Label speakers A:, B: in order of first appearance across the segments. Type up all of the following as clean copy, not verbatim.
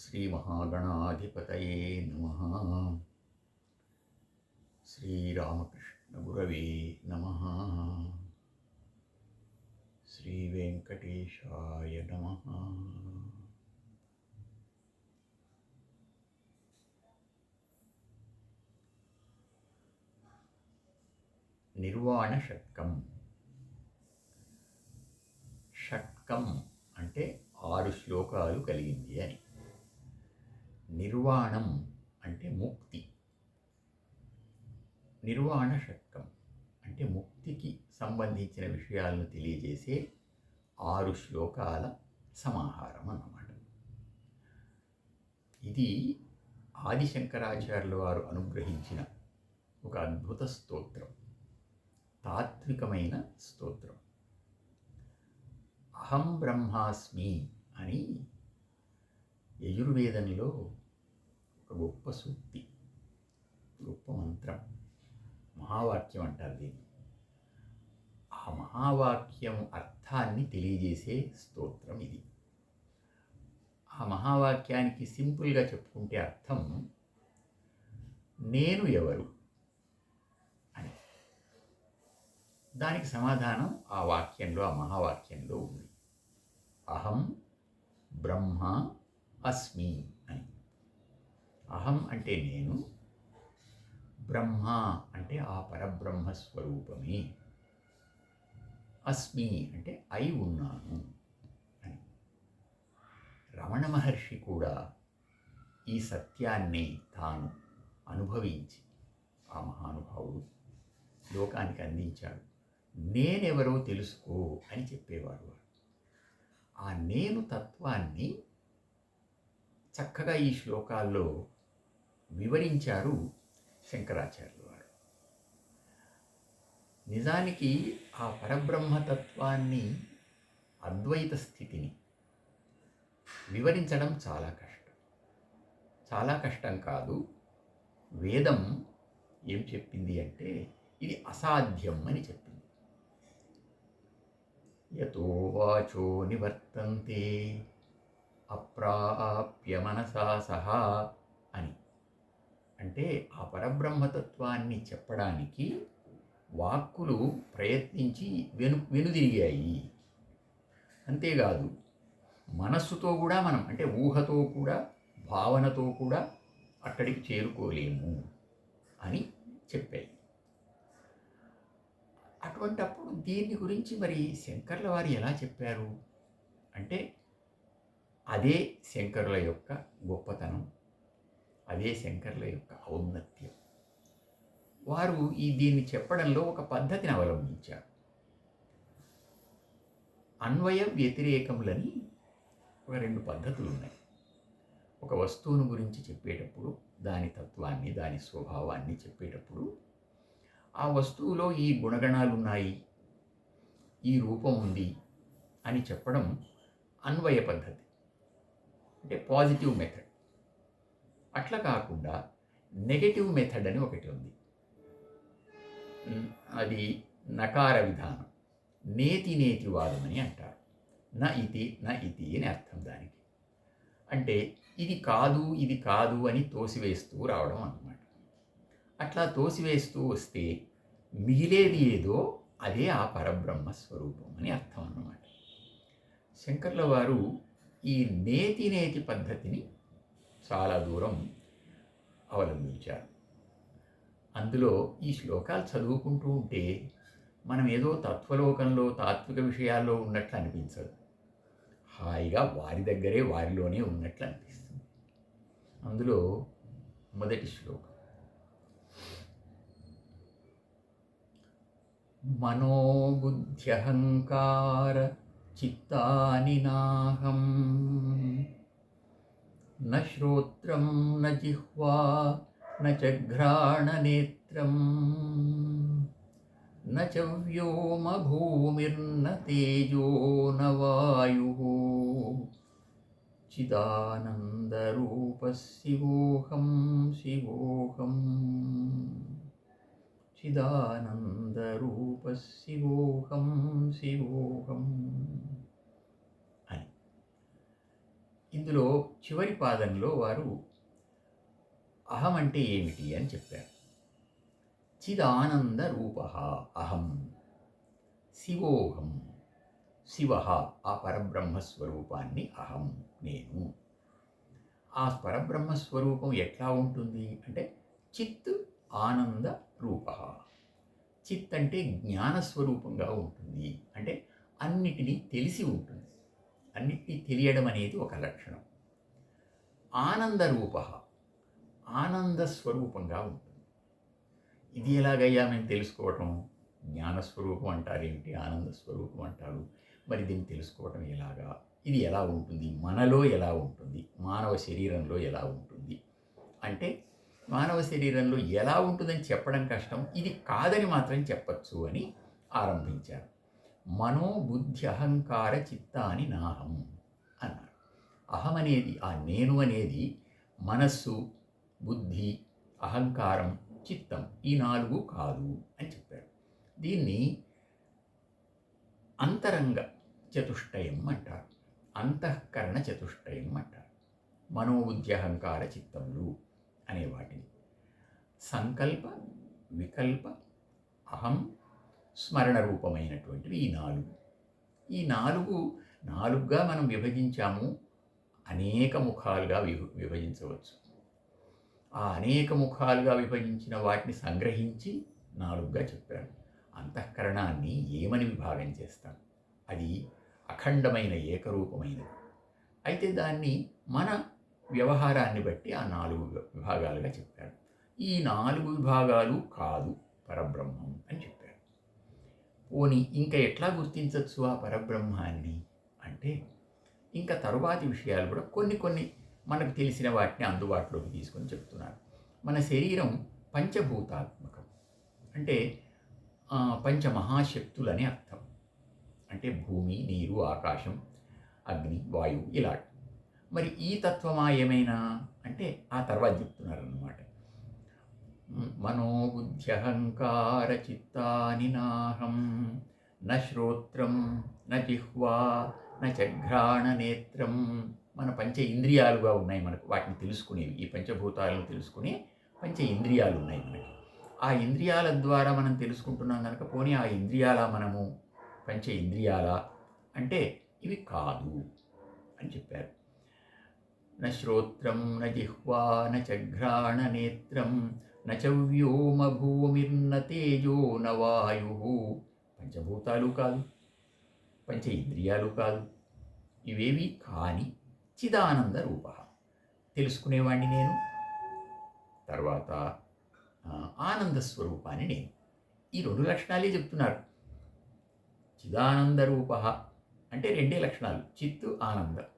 A: శ్రీమహాగణాధిపతయే నమః. శ్రీరామకృష్ణగురవే నమః. శ్రీవేంకటేశాయ నమః. నిర్వాణ షట్కం. షట్కం అంటే 6 శ్లోకాలు కలిగింది అని. నిర్వాణం అంటే ముక్తి. నిర్వాణ షట్కం అంటే ముక్తికి సంబంధించిన విషయాలను తెలియజేసే 6 శ్లోకాల సమాహారం అన్నమాట. ఇది ఆదిశంకరాచార్యుల వారు అనుగ్రహించిన ఒక అద్భుత స్తోత్రం, తాత్వికమైన స్తోత్రం. అహం బ్రహ్మాస్మి అని యజుర్వేదంలో ఒక గొప్ప సూక్తి, గొప్ప మంత్రం, మహావాక్యం అంటారు దీన్ని. ఆ మహావాక్యం అర్థాన్ని తెలియజేసే స్తోత్రం ఇది. ఆ మహావాక్యానికి సింపుల్గా చెప్పుకుంటే అర్థం నేను ఎవరు అని. దానికి సమాధానం ఆ వాక్యంలో, ఆ మహావాక్యంలో ఉంది. అహం బ్రహ్మ అస్మి అని. అహం అంటే నేను, బ్రహ్మ అంటే ఆ పరబ్రహ్మ స్వరూపమే, అస్మి అంటే అయి ఉన్నాను అని. రమణ మహర్షి కూడా ఈ సత్యాన్ని తాను అనుభవించి, ఆ మహానుభావుడు లోకానికి అందించాడు. నేనెవరో తెలుసుకో అని చెప్పేవాడు. ఆ నేను తత్వాన్ని చక్కగా ఈ శ్లోకాల్లో వివరించారు శంకరాచార్యులు వారు. నిజానికి ఆ పరబ్రహ్మతత్వాన్ని, అద్వైత స్థితిని వివరించడం చాలా కష్టం. చాలా కష్టం కాదు, వేదం ఏం చెప్పింది అంటే ఇది అసాధ్యం అని చెప్పింది. యతో వాచో నివర్తంతే అప్రాప్య మనసా సహా అని. అంటే ఆ పరబ్రహ్మతత్వాన్ని చెప్పడానికి వాక్కులు ప్రయత్నించి వెనుదిరిగాయి. అంతేకాదు మనస్సుతో కూడా మనం, అంటే ఊహతో కూడా, భావనతో కూడా అక్కడికి చేరుకోలేము అని చెప్పాయి. అటువంటప్పుడు దీని గురించి మరి శంకర్ల వారు ఎలా చెప్పారు అంటే, అదే శంకరుల యొక్క గొప్పతనం, అదే శంకరుల యొక్క ఔన్నత్యం. వారు దీన్ని చెప్పడంలో ఒక పద్ధతిని అవలంబించారు. అన్వయ వ్యతిరేకములని ఒక 2 పద్ధతులు ఉన్నాయి. ఒక వస్తువును గురించి చెప్పేటప్పుడు, దాని తత్వాన్ని, దాని స్వభావాన్ని చెప్పేటప్పుడు, ఆ వస్తువులో ఈ గుణగణాలు ఉన్నాయి, ఈ రూపం ఉంది అని చెప్పడం అన్వయ పద్ధతి, అంటే పాజిటివ్ మెథడ్. అట్లా కాకుండా నెగటివ్ మెథడ్ అని ఒకటి ఉంది. అది నకార విధానం, నేతివాదం అని అంటారు. న ఇతి అని అర్థం దానికి. అంటే ఇది కాదు, ఇది కాదు అని తోసివేస్తూ రావడం అన్నమాట. అట్లా తోసివేస్తూ వస్తే మిగిలేది ఏదో అదే ఆ పరబ్రహ్మ స్వరూపం అని అర్థం అన్నమాట. శంకర్ల వారు ఈ నేతి పద్ధతిని చాలా దూరం అవలంబించారు. అందులో ఈ శ్లోకాలు చదువుకుంటూ ఉంటే మనం ఏదో తత్వలోకంలో, తాత్విక విషయాల్లో ఉన్నట్లు అనిపించదు. హాయిగా వారి దగ్గరే, వారిలోనే ఉన్నట్లు అనిపిస్తుంది. అందులో మొదటి శ్లోకం, మనోబుద్ధ్యహంకార చిత్తాని నాహం న శ్రోత్రం న జిహ్వా న చ ఘ్రాణనేత్రం న చ వ్యోమ భూమిర్న తేజో న వాయుః చిదానందరూపః శివోహం శివోహం చిదానందరూపః శివోహం శివోహం అని. ఇందులో చివరి పాదంలో వారు అహం అంటే ఏమిటి అని చెప్పారు. చిదానంద రూప అహం శివోహం. శివ, ఆ పరబ్రహ్మస్వరూపాన్ని అహం నేను. ఆ పరబ్రహ్మస్వరూపం ఎట్లా ఉంటుంది అంటే చిత్ ఆనంద రూప. చిత్ అంటే జ్ఞానస్వరూపంగా ఉంటుంది, అంటే అన్నిటినీ తెలిసి ఉంటుంది. అన్నిటినీ తెలియడం అనేది ఒక లక్షణం. ఆనంద రూప, ఆనంద స్వరూపంగా ఉంటుంది. ఇది ఎలాగయ్యా మేము తెలుసుకోవటం? జ్ఞానస్వరూపం అంటారేమిటి, ఆనంద స్వరూపం అంటారు, మరి దీన్ని తెలుసుకోవటం ఎలాగా? ఇది ఎలా ఉంటుంది, మనలో ఎలా ఉంటుంది, మానవ శరీరంలో ఎలా ఉంటుంది అంటే మానవ శరీరంలో ఎలా ఉంటుందని చెప్పడం కష్టం, ఇది కాదని మాత్రం చెప్పచ్చు అని ఆరంభించారు. మనోబుద్ధి అహంకార చిత్తాని నాహం అన్నారు. అహం అనేది, ఆ నేను అనేది మనస్సు, బుద్ధి, అహంకారం, చిత్తం, ఈ 4 కాదు అని చెప్పారు. దీన్ని అంతరంగ చతుష్టయం అంటారు, అంతఃకరణ చతుష్టయం అంటారు. మనోబుద్ధి అహంకార చిత్తములు అనే వాటిని సంకల్ప, వికల్ప, అహం, స్మరణ రూపమైనటువంటివి ఈ 4. ఈ 4గా మనం విభజించాము. అనేక ముఖాలుగా విభజించవచ్చు. ఆ అనేక ముఖాలుగా విభజించిన వాటిని సంగ్రహించి 4గా చెప్పారు. అంతఃకరణాన్ని ఏమని విభాగం చేస్తాం? అది అఖండమైన ఏకరూపమైనది. అయితే దాన్ని మన వ్యవహారాన్ని బట్టి ఆ 4 విభాగాలుగా చెప్పారు. ఈ 4 విభాగాలు కాదు పరబ్రహ్మం అని చెప్పారు. పోనీ ఇంకా ఎట్లా గుర్తించవచ్చు ఆ పరబ్రహ్మాన్ని అంటే, ఇంకా తరువాతి విషయాలు కూడా కొన్ని మనకు తెలిసిన వాటిని అందుబాటులోకి తీసుకొని చెప్తున్నారు. మన శరీరం పంచభూతాత్మకం, అంటే పంచమహాశక్తులని అర్థం. అంటే భూమి, నీరు, ఆకాశం, అగ్ని, వాయువు ఇలా. మరి ఈ తత్వమా ఏమైనా అంటే ఆ తర్వాత చెప్తున్నారన్నమాట. మనోబుద్ధ్యహంకార చిత్తాని నాహం న శ్రోత్రం న జిహ్వా న చఘ్రాణ నేత్రం. మన పంచ ఇంద్రియాలుగా ఉన్నాయి మనకు, వాటిని తెలుసుకునేవి. ఈ పంచభూతాలను తెలుసుకునే పంచ ఇంద్రియాలు ఉన్నాయి మనకి. ఆ ఇంద్రియాల ద్వారా మనం తెలుసుకుంటున్నాం కనుక, పోనీ ఆ ఇంద్రియాల మనము పంచ ఇంద్రియాల అంటే ఇవి కాదు అని చెప్పారు. న శ్రోత్రం న జిహ్వా న చఘ్రాణ నేత్రం న చ వ్యోమ భూమిర్న తేజో న వాయు. పంచభూతాలు కాదు, పంచ ఇంద్రియాలు కాదు, ఇవేవి కాని చిదానంద రూప, తెలుసుకునేవాడిని నేను. తర్వాత ఆనంద స్వరూపాన్ని నేను. ఈ 2 లక్షణాలే చెప్తున్నారు. చిదానంద రూప అంటే 2 లక్షణాలు, చిత్తు, ఆనందం.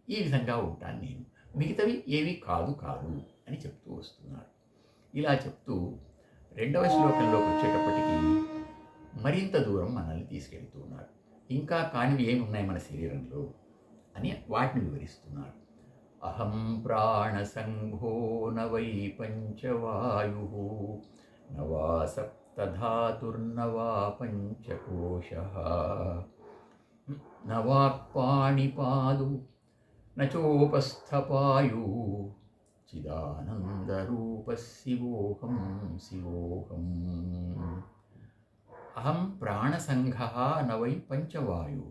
A: ఈ విధంగా ఉంటాను నేను, మిగతావి ఏవి కాదు అని చెప్తూ వస్తున్నారు. ఇలా చెప్తూ 2వ శ్లోకంలోకి వచ్చేటప్పటికి మరింత దూరం మనల్ని తీసుకెళ్తూ ఉన్నారు. ఇంకా కానివి ఏమి ఉన్నాయి మన శరీరంలో అని వాటిని వివరిస్తున్నారు. అహం ప్రాణసంఘో న వై పంచవాయు న వా సప్తధాతుర్న వా పంచకోశః న వాక్పాణిపాదు న చోపస్థపాయు చిదానందరూప శివోహం. అహం ప్రాణసంఘ న వై పంచవాయు.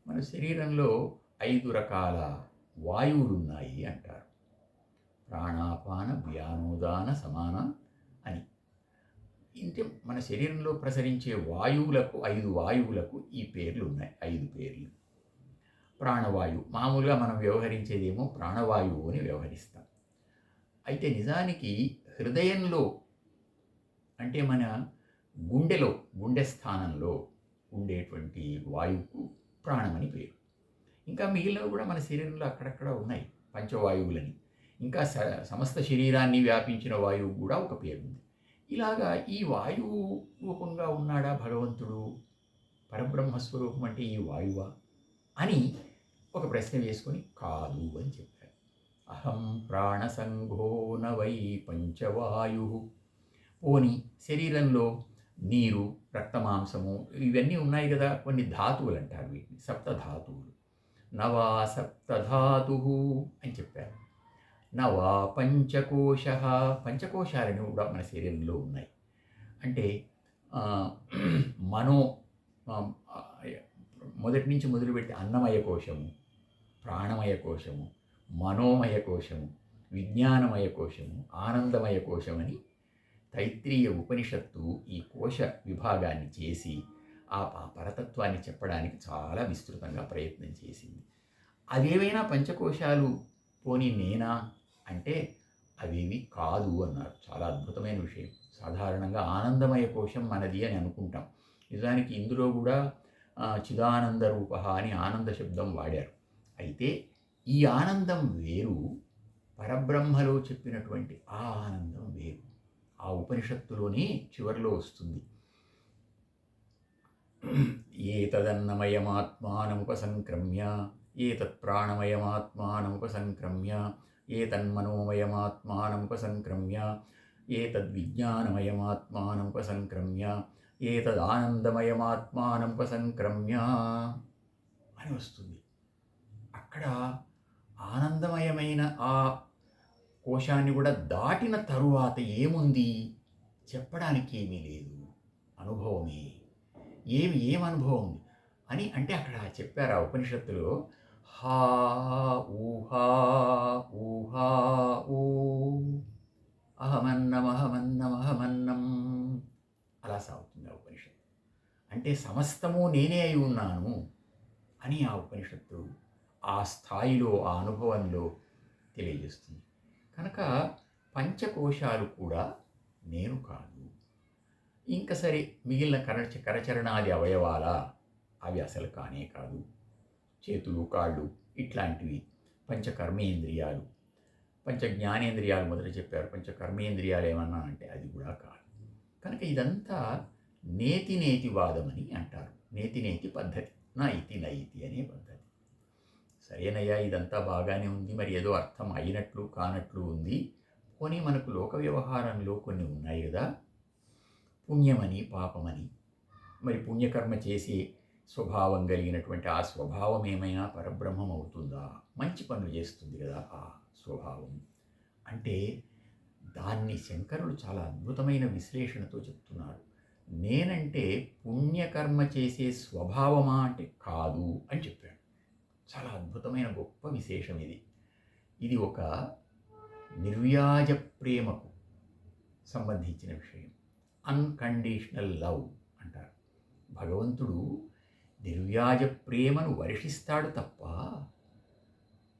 A: మన శరీరంలో 5 రకాల వాయువులున్నాయి అంటారు. ప్రాణాపాన వ్యానోదాన సమాన అని. ఇంటే మన శరీరంలో ప్రసరించే వాయువులకు, 5 వాయువులకు ఈ పేర్లు ఉన్నాయి, 5 పేర్లు. ప్రాణవాయువు, మామూలుగా మనం వ్యవహరించేదేమో ప్రాణవాయువు అని వ్యవహరిస్తాం. అయితే నిజానికి హృదయంలో, అంటే మన గుండె స్థానంలో ఉండేటువంటి వాయువుకు ప్రాణమని పేరు. ఇంకా మిగిలినవి కూడా మన శరీరంలో అక్కడక్కడ ఉన్నాయి పంచవాయువులని. ఇంకా సమస్త శరీరాన్ని వ్యాపించిన వాయువు కూడా ఒక పేరు ఉంది. ఇలాగా ఈ వాయువు రూపంగా ఉన్నాడా భగవంతుడు? పరబ్రహ్మస్వరూపం అంటే ఈ వాయువా అని ఒక ప్రశ్న వేసుకొని కాదు అని చెప్పారు. అహం ప్రాణసంఘో న వై పంచవాయు. పోని శరీరంలో నీరు, రక్తమాంసము ఇవన్నీ ఉన్నాయి కదా, కొన్ని ధాతువులు అంటారు వీటిని, సప్తధాతువులు. నవా సప్తధాతుః అని చెప్పారు. నవా పంచకోశ, పంచకోశాలని కూడా మన శరీరంలో ఉన్నాయి. అంటే మనో మొదటి నుంచి మొదలుపెట్టి అన్నమయ కోశము, ప్రాణమయ కోశము, మనోమయ కోశము, విజ్ఞానమయ కోశము, ఆనందమయ కోశమని తైత్రీయ ఉపనిషత్తు ఈ కోశ విభాగాన్ని చేసి ఆ పరతత్వాన్ని చెప్పడానికి చాలా విస్తృతంగా ప్రయత్నం చేసింది. అదేవైనా పంచకోశాలు పోనీ నేనా అంటే అవేవి కాదు అన్నారు. చాలా అద్భుతమైన విషయం. సాధారణంగా ఆనందమయ కోశం మనది అని అనుకుంటాం. నిజానికి ఇందులో కూడా చిదానంద రూప అని ఆనంద శబ్దం వాడారు. అయితే ఈ ఆనందం వేరు, పరబ్రహ్మలో చెప్పినటువంటి ఆ ఆనందం వేరు. ఆ ఉపనిషత్తులోనే చివరిలో వస్తుంది. ఏతదన్నమయమాత్మానముపసంక్రమ్య ఏతత్ప్రాణమయమాత్మానముపసంక్రమ్య ఏతన్మనోమయమాత్మానముపసంక్రమ్య ఏతద్విజ్ఞానమయమాత్మానముపసంక్రమ్య ఏతదానందమయమాత్మానముపసంక్రమ్య అని వస్తుంది. అక్కడ ఆనందమయమైన ఆ కోశాన్ని కూడా దాటిన తరువాత ఏముంది చెప్పడానికి ఏమీ లేదు, అనుభవమే. ఏం అనుభవం ఉంది అని అంటే అక్కడ చెప్పారు ఆ ఉపనిషత్తులో, హా ఊహా ఊహా ఊ అహమన్నం అహమన్నం అహమన్నం అలా సాగుతుంది ఆ ఉపనిషత్తు. అంటే సమస్తము నేనే అయి ఉన్నాను అని ఆ ఉపనిషత్తు ఆ స్థాయిలో ఆ అనుభవంలో తెలియజేస్తుంది. కనుక పంచకోశాలు కూడా నేను కాదు. ఇంకా సరే మిగిలిన కరచరణాది అవయవాల అవి అసలు కానే కాదు. చేతులు, కాళ్ళు ఇట్లాంటివి పంచకర్మేంద్రియాలు. పంచ జ్ఞానేంద్రియాలు మొదట చెప్పారు. పంచకర్మేంద్రియాలు ఏమన్నా అంటే అది కూడా కాదు. కనుక ఇదంతా నేతి నేతివాదమని అంటారు. నేతి నేతి పద్ధతి, నా ఇతి నైతి అనే పద్ధతి. సరేనయ్యా, ఇదంతా బాగానే ఉంది, మరి ఏదో అర్థం అయినట్లు కానట్లు ఉంది. పోనీ మనకు లోక వ్యవహారంలో కొన్ని ఉన్నాయి కదా, పుణ్యమని పాపమని. మరి పుణ్యకర్మ చేసే స్వభావం కలిగినటువంటి ఆ స్వభావం ఏమైనా పరబ్రహ్మం అవుతుందా? మంచి పనులు చేస్తుంది కదా ఆ స్వభావం. అంటే దాన్ని శంకరులు చాలా అద్భుతమైన విశ్లేషణతో చెప్తున్నారు. నేనంటే పుణ్యకర్మ చేసే స్వభావమా అంటే కాదు అని చెప్పాడు. చాలా అద్భుతమైన గొప్ప విశేషం ఇది. ఇది ఒక నిర్వ్యాజ ప్రేమకు సంబంధించిన విషయం. అన్కండిషనల్ లవ్ అంటారు. భగవంతుడు నిర్వ్యాజ ప్రేమను వర్షిస్తాడు తప్ప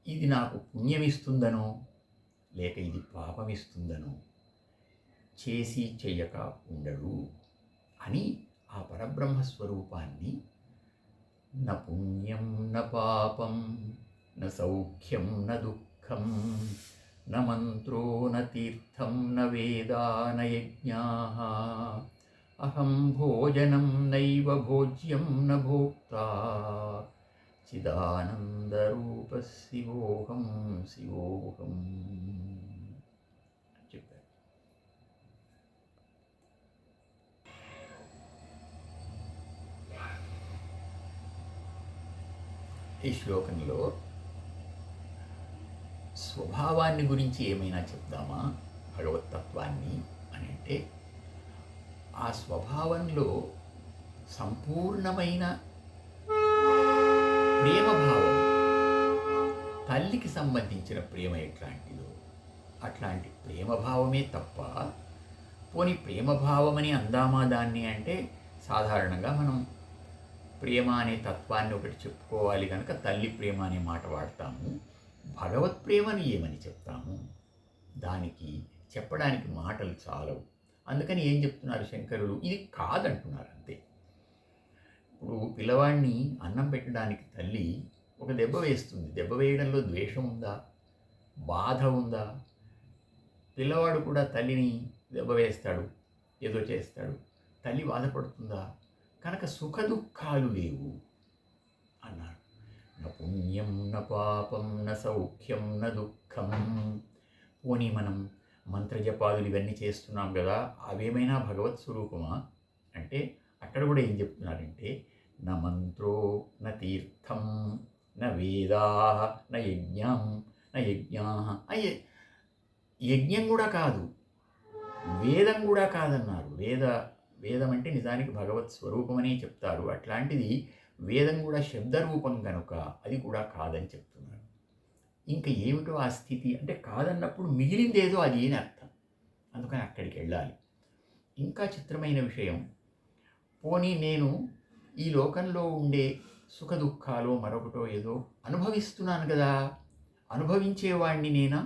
A: ఇది నాకు పుణ్యమిస్తుందనో లేక ఇది పాపమిస్తుందనో చేసి చెయ్యక ఉండడు అని ఆ పరబ్రహ్మ స్వరూపాన్ని న పుణ్యం న పాపం న సౌఖ్యం న దుఃఖం న మంత్రో న తీర్థం న వేదా న యజ్ఞాః అహం భోజనం నైవ భోజ్యం న భోక్తా చిదానందరూప శివోహం శివోహం చెప్పారు. ఈ శ్లోకంలో స్వభావాన్ని గురించి ఏమైనా చెప్దామా, భగవత్తత్వాన్ని అని అంటే ఆ స్వభావంలో సంపూర్ణమైన ప్రేమభావం, తల్లికి సంబంధించిన ప్రేమ ఎట్లాంటిదో అట్లాంటి ప్రేమభావమే తప్ప, పోనీ ప్రేమభావమని అందామా దాన్ని అంటే సాధారణంగా మనం ప్రేమ అనే తత్వాన్ని ఒకటి చెప్పుకోవాలి కనుక తల్లి ప్రేమ అనే మాట వాడతాము. భగవత్ ప్రేమని ఏమని చెప్తాము? దానికి చెప్పడానికి మాటలు చాలవు. అందుకని ఏం చెప్తున్నారు శంకరులు? ఇది కాదంటున్నారు అంతే. ఇప్పుడు పిల్లవాడిని అన్నం పెట్టడానికి తల్లి ఒక దెబ్బ వేస్తుంది. దెబ్బ వేయడంలో ద్వేషం ఉందా? బాధ ఉందా? పిల్లవాడు కూడా తల్లిని దెబ్బ వేస్తాడు, ఏదో చేస్తాడు, తల్లి బాధపడుతుందా? కనుక సుఖ దుఃఖాలు లేవు అన్నారు. న పుణ్యం న పాపం న సౌఖ్యం న దుఃఖం. పోనీ మనం మంత్రజపాదులు ఇవన్నీ చేస్తున్నాం కదా, అవేమైనా భగవత్ స్వరూపమా అంటే అక్కడ కూడా ఏం చెప్తున్నారంటే న మంత్రో న తీర్థం న వేదాః న యజ్ఞం న యజ్ఞాః. యజ్ఞం కూడా కాదు, వేదం కూడా కాదన్నారు. వేదం అంటే నిజానికి భగవత్ స్వరూపమని చెప్తారు. అట్లాంటిది వేదం కూడా శబ్దరూపం కనుక అది కూడా కాదని చెప్తున్నారు. ఇంకా ఏమిటో ఆ స్థితి అంటే కాదన్నప్పుడు మిగిలిందేదో అది అని అర్థం. అందుకని అక్కడికి వెళ్ళాలి. ఇంకా చిత్రమైన విషయం, పోనీ నేను ఈ లోకంలో ఉండే సుఖ దుఃఖాలు మరొకటో ఏదో అనుభవిస్తున్నాను కదా, అనుభవించేవాణ్ణి నేనా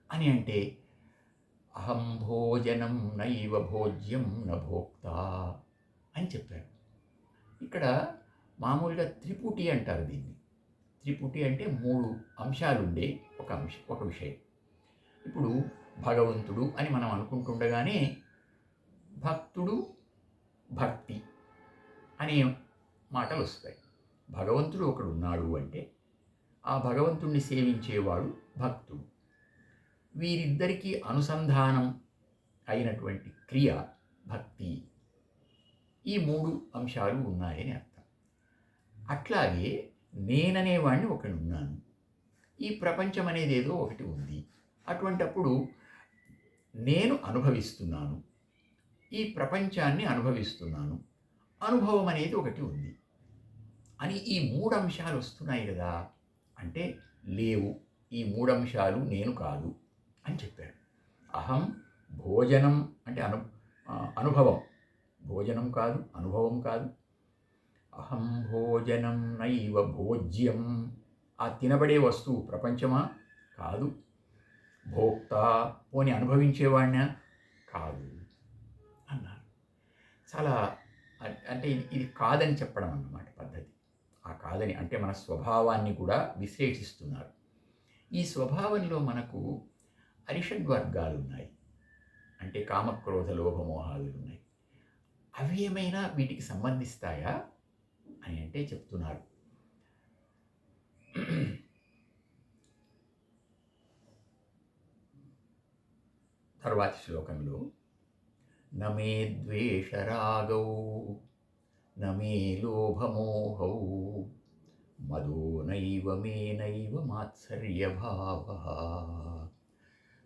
A: అని అంటే అహం భోజనం నైవ భోజ్యం న భోక్త అని చెప్పారు. ఇక్కడ మామూలుగా త్రిపుటి అంటారు దీన్ని. త్రిపుటి అంటే 3 అంశాలుండే ఒక విషయం. ఇప్పుడు భగవంతుడు అని మనం అనుకుంటుండగానే భక్తుడు, భక్తి అనే మాటలు వస్తాయి. భగవంతుడు ఒకడు ఉన్నాడు అంటే ఆ భగవంతుణ్ణి సేవించేవాడు భక్తుడు. వీరిద్దరికీ అనుసంధానం అయినటువంటి క్రియ భక్తి. ఈ 3 అంశాలు ఉన్నాయని అర్థం. అట్లాగే నేననేవాడిని ఒకడున్నాను, ఈ ప్రపంచం అనేది ఏదో ఒకటి ఉంది. అటువంటప్పుడు నేను అనుభవిస్తున్నాను, ఈ ప్రపంచాన్ని అనుభవిస్తున్నాను, అనుభవం అనేది ఒకటి ఉంది అని ఈ 3 అంశాలు వస్తున్నాయి కదా. అంటే లేవు, ఈ 3 అంశాలు నేను కాదు అని చెప్పారు. అహం భోజనం అంటే అనుభవం, భోజనం కాదు, అనుభవం కాదు. అహం భోజనం నైవ భోజ్యం, ఆ తినబడే వస్తువు ప్రపంచమా కాదు. భోక్త పోని అనుభవించేవాడినా కాదు అన్నారు. చాలా అంటే ఇది కాదని చెప్పడం అన్నమాట పద్ధతి. ఆ కాదని అంటే మన స్వభావాన్ని కూడా విశ్లేషిస్తున్నారు. ఈ స్వభావంలో మనకు అరిషడ్వర్గాలు ఉన్నాయి. అంటే కామక్రోధ లోభమోహాలు ఉన్నాయి. అవి ఏమైనా వీటికి సంబంధిస్తాయా అని అంటే చెప్తున్నారు. తర్వాతి శ్లోకంలో నమే ద్వేషరాగౌ నమే లోభమోహౌ మదో నైవ మే నైవ మాత్సర్యభావః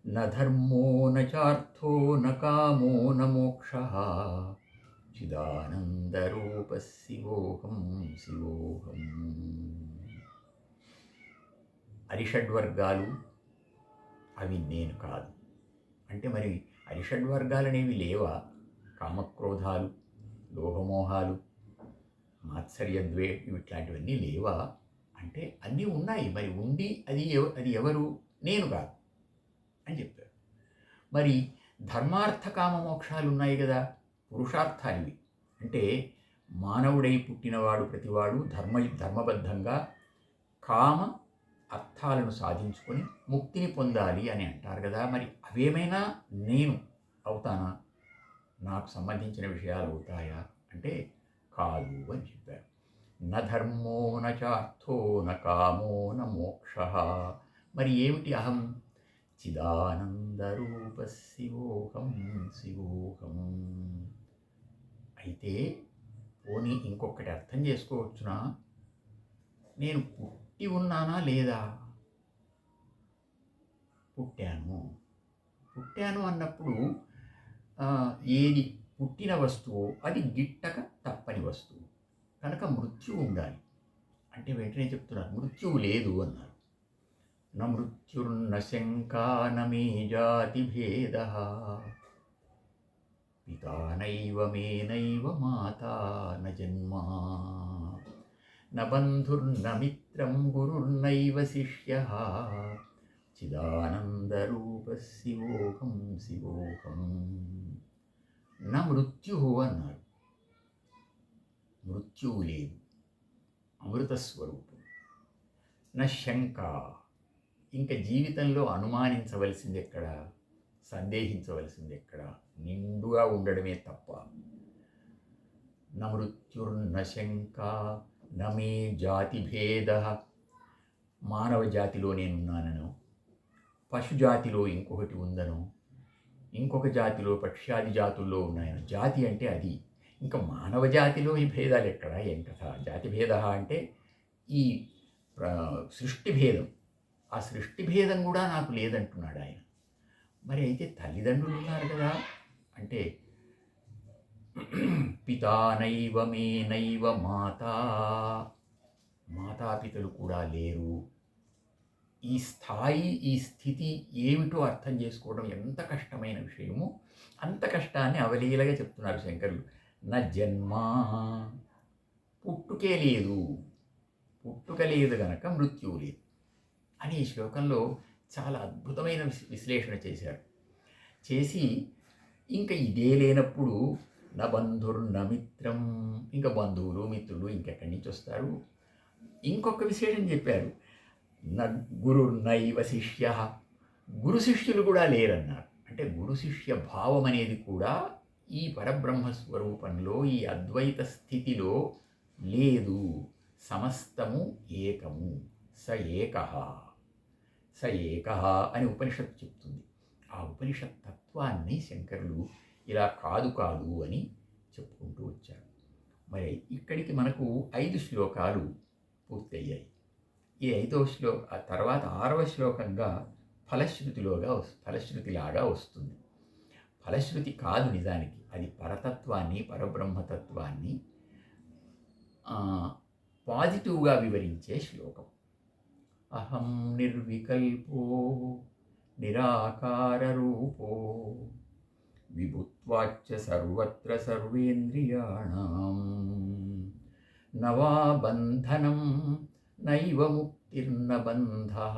A: న ధర్మో న చార్థో న కామో న మోక్షః చిదానందరూప శివోహం శివోహం. అరిషడ్వర్గాలు అవి నేను కాదు అంటే మరి అరిషడ్వర్గాలు అనేవి లేవా? కామక్రోధాలు, లోభమోహాలు, మాత్సర్యద్వే ఇట్లాంటివన్నీ లేవా అంటే అన్నీ ఉన్నాయి. మరి ఉండి అది ఎవరు? నేను కాదు అని చెప్పారు. మరి ధర్మార్థ కామ మోక్షాలు ఉన్నాయి కదా, పురుషార్థాలివి. అంటే మానవుడై పుట్టినవాడు ప్రతివాడు ధర్మబద్ధంగా కామ అర్థాలను సాధించుకొని ముక్తిని పొందాలి అని అంటారు కదా. మరి అవేమైనా నేను అవుతానా? నాకు సంబంధించిన విషయాలు అవుతాయా అంటే కాదు అని చెప్పారు. న ధర్మో న చార్థో న కామో న మోక్షః. మరి ఏమిటి అహం? చిదానందరూప శివోహం శివోహం. అయితే పోనీ ఇంకొకటి అర్థం చేసుకోవచ్చునా? నేను పుట్టి ఉన్నానా లేదా? పుట్టాను అన్నప్పుడు ఏది పుట్టిన వస్తువు అది గిట్టక తప్పని వస్తువు కనుక మృత్యువు ఉండాలి. అంటే వెంటనే చెప్తున్నారు మృత్యువు లేదు అన్నారు. న మృత్యుర్న శంకా న మే జాతి భేదః పితా నైవ మే నైవ మాతా న జన్మ న బంధుర్న మిత్రం గురుర్నైవ శిష్యః చిదానందరూప శివోహం శివోహం. నా మృత్యువు అన్నారు. మృత్యువు లేదు, అమృతస్వరూపం. నా శంక, ఇంకా జీవితంలో అనుమానించవలసింది ఎక్కడ, సందేహించవలసింది ఎక్కడ? నిండుగా ఉండడమే తప్ప. న మృత్యుర్న శంక న మే జాతి భేద. మానవ జాతిలో నేనున్నానను, పశుజాతిలో ఇంకొకటి ఉందను, ఇంకొక జాతిలో పక్ష్యాది జాతుల్లో ఉన్నాయను. జాతి అంటే అది. ఇంకా మానవ జాతిలో ఈ భేదాలు ఎక్కడ? ఏం కథ? జాతి భేద అంటే ఈ సృష్టి భేదం, ఆ సృష్టి భేదం కూడా నాకు లేదంటున్నాడు ఆయన. మరి అయితే తల్లిదండ్రులు ఉన్నారు కదా అంటే, పితా నైవ మే నైవ మాతా, మాతాపితలు కూడా లేరు. ఈ స్థాయి, ఈ స్థితి ఏమిటో అర్థం చేసుకోవడం ఎంత కష్టమైన విషయమో అంత కష్టాన్ని అవలీలగా చెప్తున్నారు శంకరులు. నా జన్మ, పుట్టుకే లేదు, పుట్టుక లేదు గనక మృత్యువు లేదు అని ఈ శ్లోకంలో చాలా అద్భుతమైన విశ్లేషణ చేశారు. చేసి ఇంకా ఇదే లేనప్పుడు నా బంధుర్న మిత్రం, ఇంకా బంధువులు మిత్రులు ఇంకెక్కడి నుంచి వస్తారు. ఇంకొక విశేషం చెప్పారు, నా గురుర్నైవ శిష్య, గురు శిష్యులు కూడా లేరన్నారు. అంటే గురు శిష్య భావం అనేది కూడా ఈ పరబ్రహ్మ స్వరూపంలో, ఈ అద్వైత స్థితిలో లేదు. సమస్తము ఏకము, స ఏకః, స ఏకః అని ఉపనిషత్తు చెప్తుంది. ఆ ఉపనిషత్ తత్వాన్ని శంకరులు ఇలా కాదు కాదు అని చెప్పుకుంటూ వచ్చారు. మరి ఇక్కడికి మనకు 5 శ్లోకాలు పూర్తయ్యాయి. ఈ 5వ ఆ తర్వాత 6వ శ్లోకంగా ఫలశ్రుతిలాగా వస్తుంది. ఫలశ్రుతి కాదు నిజానికి, అది పరతత్వాన్ని, పరబ్రహ్మతత్వాన్ని పాజిటివ్గా వివరించే శ్లోకం. అహం నిర్వికల్పో నిరాకారరూపో విభుత్వాచ్చ సర్వత్ర సర్వేంద్రియాణం నవా బంధనం నైవ ముక్తిర్న బంధః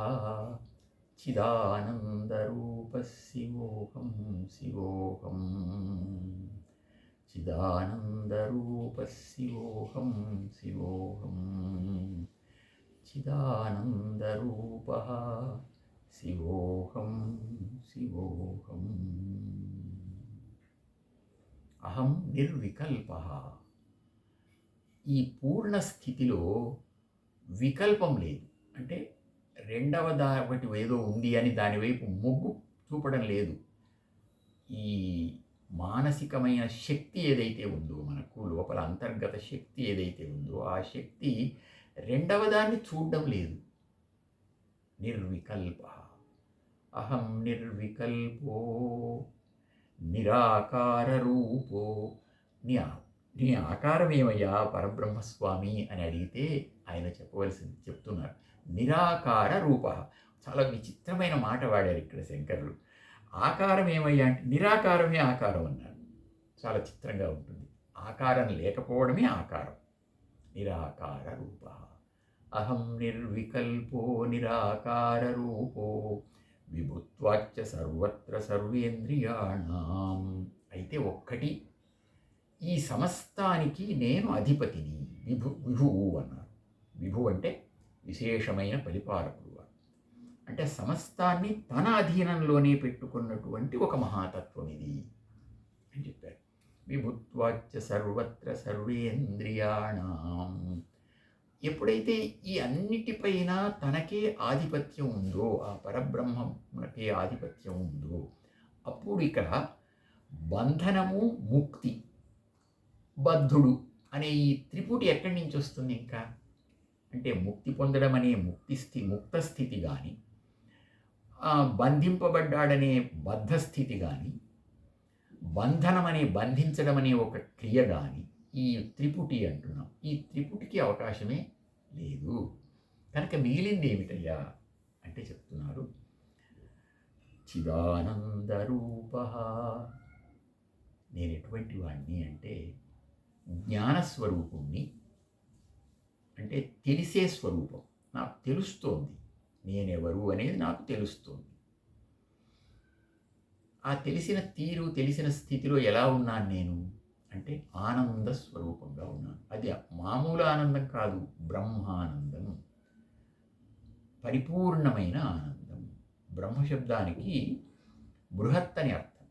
A: చిదానందరూపః శివోహం శివోహం చిదానందరూపః శివోహం శివోహం చిదానందరూపః శివోహం శివోహం. అహం నిర్వికల్పః, ఈ పూర్ణ స్థితిలో వికల్పం లేదు. అంటే రెండవ ఒకటి ఏదో ఉంది అని దానివైపు మొగ్గు చూపడం లేదు. ఈ మానసికమైన శక్తి ఏదైతే ఉందో, మనకు లోపల అంతర్గత శక్తి ఏదైతే ఉందో, ఆ శక్తి రెండవ దాన్ని చూడడం లేదు. నిర్వికల్ప, అహం నిర్వికల్పో నిరాకార రూపో. నీ ఆకారం ఏమయ్యా పరబ్రహ్మస్వామి అని అడిగితే ఆయన చెప్తున్నారు నిరాకార రూప. చాలా విచిత్రమైన మాట వాడారు ఇక్కడ శంకరులు. ఆకారం ఏమయ్యా అంటే నిరాకారమే ఆకారం అన్నారు. చాలా చిత్రంగా ఉంటుంది. ఆకారం లేకపోవడమే ఆకారం. నిరాకార రూప, అహం నిర్వికల్పో నిరాకార రూపో విభుత్వాచ్చ సర్వత్ర సర్వేంద్రియాణం. అయితే ఒక్కటి, ఈ సమస్తానికి నేను అధిపతిని. విభువు అన్నారు. విభు అంటే విశేషమైన పరిపాలకుడు. అంటే సమస్తాన్ని తన అధీనంలోనే పెట్టుకున్నటువంటి ఒక మహాతత్వం ఇది అని చెప్పారు. విభుత్వాచ్చ సర్వత్ర సర్వేంద్రియాణం. ఎప్పుడైతే ఈ అన్నిటిపైన తనకే ఆధిపత్యం ఉందో, ఆ పరబ్రహ్మకే ఆధిపత్యం ఉందో, అప్పుడు ఇక్కడ బంధనము, ముక్తి, బద్ధుడు అనే ఈ త్రిపుటి ఎక్కడి నుంచి వస్తుంది? ఇంకా అంటే ముక్తి పొందడం అనే ముక్త స్థితి కానీ, బంధింపబడ్డాడనే బద్ధస్థితి కానీ, బంధనం అనే బంధించడం అనే ఒక క్రియ కానీ, ఈ త్రిపుటి అంటున్నాం. ఈ త్రిపుటికి అవకాశమే లేదు. కనుక మిగిలింది ఏమిటయ్యా అంటే చెప్తున్నారు, చిదానందరూప. నేను ఎటువంటి వాడిని అంటే జ్ఞానస్వరూపుణ్ణి. అంటే తెలిసే స్వరూపం. నాకు తెలుస్తోంది నేనెవరు అనేది నాకు తెలుస్తోంది. ఆ తెలిసిన తీరు, తెలిసిన స్థితిలో ఎలా ఉన్నాను నేను అంటే ఆనంద స్వరూపంగా ఉన్నాను. అది మామూలు ఆనందం కాదు, బ్రహ్మానందం, పరిపూర్ణమైన ఆనందం. బ్రహ్మశబ్దానికి బృహత్ అని అర్థం,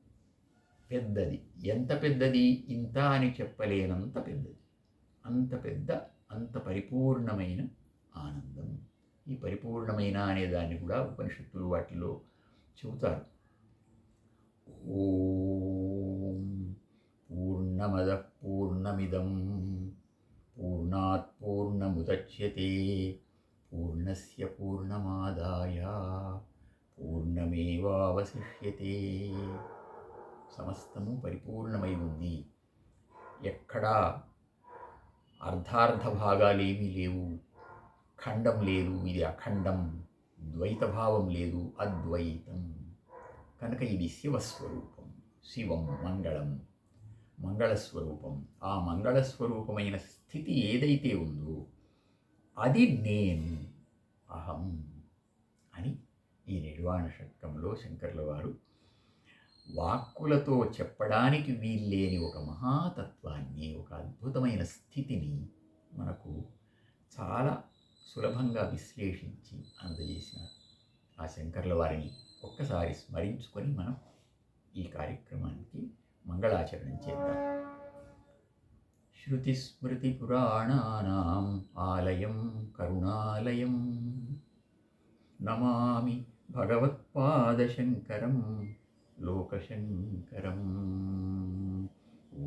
A: పెద్దది. ఎంత పెద్దది? ఇంత అని చెప్పలేనంత పెద్దది. అంత పెద్ద, అంత పరిపూర్ణమైన ఆనందం. ఈ పరిపూర్ణమైన అనే దాన్ని కూడా ఉపనిషత్తులు వాటిలో చెబుతారు. ఓం పూర్ణమదః పూర్ణమిదం పూర్ణాత్ పూర్ణముదచ్యతే పూర్ణస్య పూర్ణమాదాయ పూర్ణమేవావశిష్యతే. సమస్తము పరిపూర్ణమై ఉంది. ఎక్కడా అర్ధార్థ భాగాలేమీ లేవు. ఖండం లేదు, ఇది అఖండం. ద్వైత భావం లేదు, అద్వైతం. కనుక ఇది శివస్వరూపం. శివం మంగళం, మంగళస్వరూపం. ఆ మంగళస్వరూపమైన స్థితి ఏదైతే ఉందో అది నేను, అహం అని ఈ నిర్వాణ షట్కంలో శంకర్ల వారు వాక్కులతో చెప్పడానికి వీల్లేని ఒక మహాతత్వాన్ని, ఒక అద్భుతమైన స్థితిని మనకు చాలా సులభంగా విశ్లేషించి అందజేసినారు. ఆ శంకర్ల వారిని ఒక్కసారి స్మరించుకొని మనం ఈ కార్యక్రమానికి మంగళాచరణం చేద్దాం. శృతిస్మృతిపురాణానాం ఆలయం కరుణాలయం నమామి భగవత్పాదశంకరం లోకశంకరం. ఓ